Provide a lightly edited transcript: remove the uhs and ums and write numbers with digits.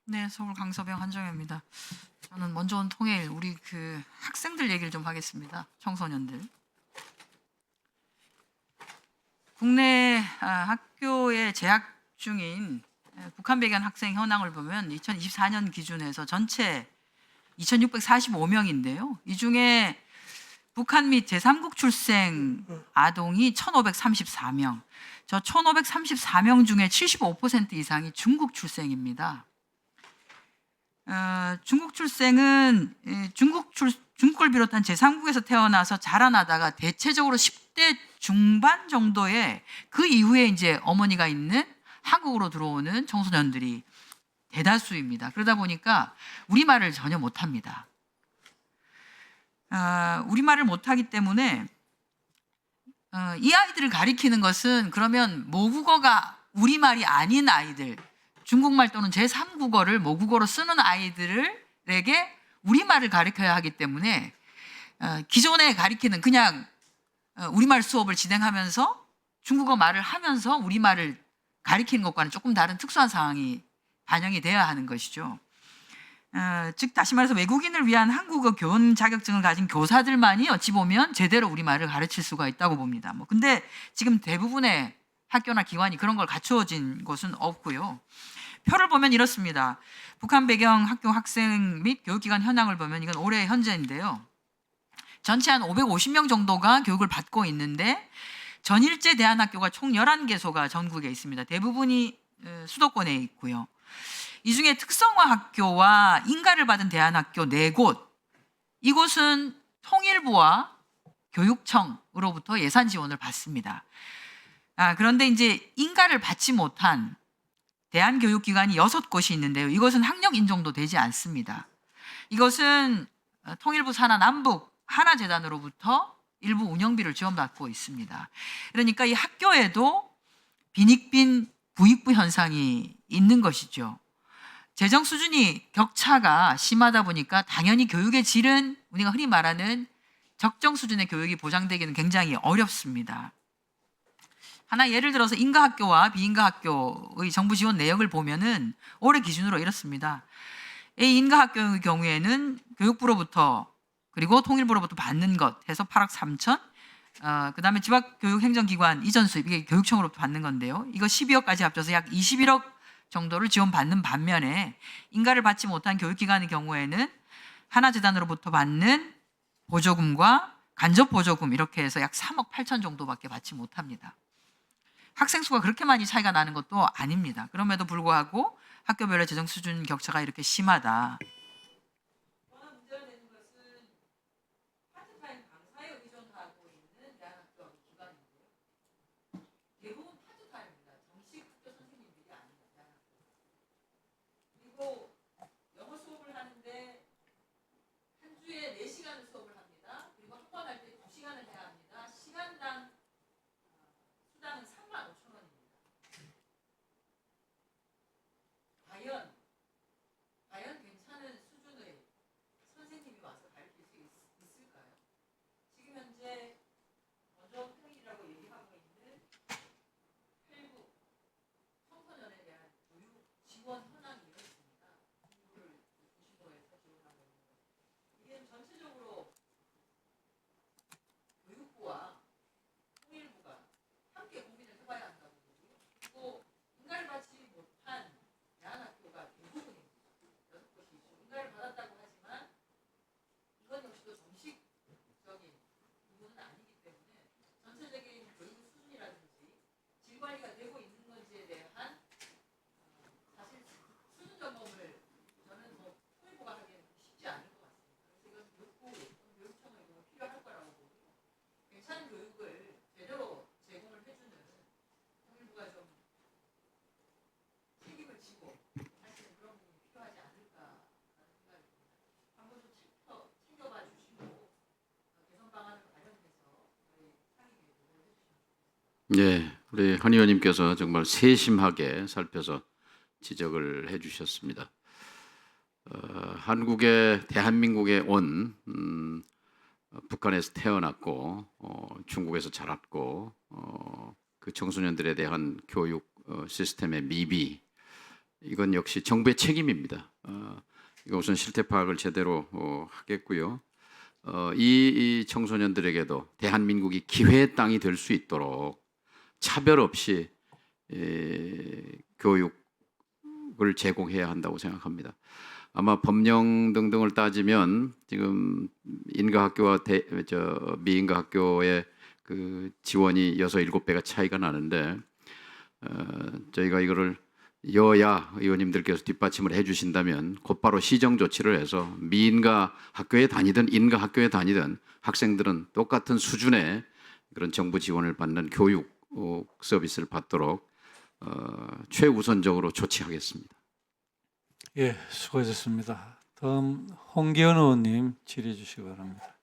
네, 서울 강서병 한정혜입니다. 저는 먼저 온 통일 우리 학생들 얘기를 좀 하겠습니다. 청소년들. 국내 학교에 재학 중인 북한 배경 학생 현황을 보면 2024년 기준에서 전체 2,645명인데요. 이 중에 북한 및 제3국 출생 아동이 1,534명. 저 1,534명 중에 75% 이상이 중국 출생입니다. 중국 출생은 중국을 비롯한 제3국에서 태어나서 자라나다가 대체적으로 10대 중반 정도에 그 이후에 이제 어머니가 있는 한국으로 들어오는 청소년들이 대다수입니다. 그러다 보니까 우리말을 전혀 못합니다. 우리말을 못하기 때문에 이 아이들을 가리키는 것은 그러면 모국어가 우리말이 아닌 아이들, 중국말 또는 제3국어를 모국어로 쓰는 아이들에게 우리말을 가르쳐야 하기 때문에 기존에 가리키는 그냥 우리말 수업을 진행하면서 중국어 말을 하면서 우리말을 가리키는 것과는 조금 다른 특수한 상황이 반영이 돼야 하는 것이죠. 즉 다시 말해서 외국인을 위한 한국어 교원 자격증을 가진 교사들만이 어찌 보면 제대로 우리말을 가르칠 수가 있다고 봅니다. 근데 지금 대부분의 학교나 기관이 그런 걸 갖추어진 곳은 없고요. 표를 보면 이렇습니다. 북한 배경 학교 학생 및 교육기관 현황을 보면 이건 올해 현재인데요. 전체 한 550명 정도가 교육을 받고 있는데 전일제 대안학교가 총 11개소가 전국에 있습니다. 대부분이 수도권에 있고요. 이 중에 특성화 학교와 인가를 받은 대안학교 4곳, 이곳은 통일부와 교육청으로부터 예산 지원을 받습니다. 그런데 이제 인가를 받지 못한 대안교육기관이 6곳이 있는데요. 이것은 학력 인정도 되지 않습니다. 이것은 통일부 산하 남북 하나재단으로부터 일부 운영비를 지원받고 있습니다. 그러니까 이 학교에도 빈익빈 부익부 현상이 있는 것이죠. 재정 수준이 격차가 심하다 보니까 당연히 교육의 질은 우리가 흔히 말하는 적정 수준의 교육이 보장되기는 굉장히 어렵습니다. 하나 예를 들어서 인가학교와 비인가학교의 정부 지원 내역을 보면은 올해 기준으로 이렇습니다. A 인가학교의 경우에는 교육부로부터 그리고 통일부로부터 받는 것 해서 8억 3천, 그다음에 지방교육행정기관 이전 수입, 이게 교육청으로부터 받는 건데요. 이거 12억까지 합쳐서 약 21억 정도를 지원받는 반면에 인가를 받지 못한 교육기관의 경우에는 하나재단으로부터 받는 보조금과 간접보조금 이렇게 해서 약 3억 8천 정도밖에 받지 못합니다. 학생 수가 그렇게 많이 차이가 나는 것도 아닙니다. 그럼에도 불구하고 학교별의 재정 수준 격차가 이렇게 심하다. 문제가 되는 것은 파트타임 강사에 의존하고 있는 대안학교 기관인데요. 대부분 파트타임입니다. 정식 학교 선생님들이 아닙니다. 그리고 영어 수업을 하는데 한 주에 4시간을 수업을 합니다. 그리고 한 번 할 때 2시간을 해야 합니다. 시간당 수당은 35,000원입니다. 과연 괜찮은 수준의 선생님이 와서 가르칠 수 있을까요? 지금 현재 먼저 통일이라고 얘기하고 있는 탈북 청소년에 대한 교육 지원 현황이 이렇습니다. 이거를 구시도에서 지원하고 있는 것. 이게 전체적으로 교육부와 통일부가 함께 고민을 해봐야 한다고 보고요. 또 인가를 받지 못한 대안학교가 대부분입니다. 6곳이 있고 인가를 받았다고 하지만 이건 역시도 정식적인 부분은 아니기 때문에 전체적인 교육 수준이라든지 질 관리가 되고 있는 건지에 대한 사실 수준 점검을 저는 통일부가 하기에는 쉽지 않을 것 같습니다. 그래서 이건 교육부, 교육청의 필요할 거라고 보고요. 괜찮은 교육을 제대로 제공을 해주는 통일부가 좀 책임을 지고 하시는 그런 부분이 필요하지 않을까라는 생각이 듭니다. 한번 좀 챙겨봐 주시고 개선 방안을 마련해서 저희 상임위에 보고를 해주시면 좋겠습니다. 네, 우리 한 의원님께서 정말 세심하게 살펴서 지적을 해주셨습니다. 대한민국에 온 북한에서 태어났고 중국에서 자랐고 그 청소년들에 대한 교육 시스템의 미비, 이건 역시 정부의 책임입니다. 이거 우선 실태 파악을 제대로 하겠고요. 이 청소년들에게도 대한민국이 기회의 땅이 될 수 있도록 차별 없이 교육을 제공해야 한다고 생각합니다. 아마 법령 등등을 따지면 지금 인가학교와 미인가학교의 그 지원이 6, 7배가 차이가 나는데 저희가 이거를 여야 의원님들께서 뒷받침을 해주신다면 곧바로 시정 조치를 해서 미인가 학교에 다니든 인가 학교에 다니든 학생들은 똑같은 수준의 그런 정부 지원을 받는 교육 서비스를 받도록 최우선적으로 조치하겠습니다. 예, 수고하셨습니다. 다음 홍기현 의원님 질의해 주시기 바랍니다.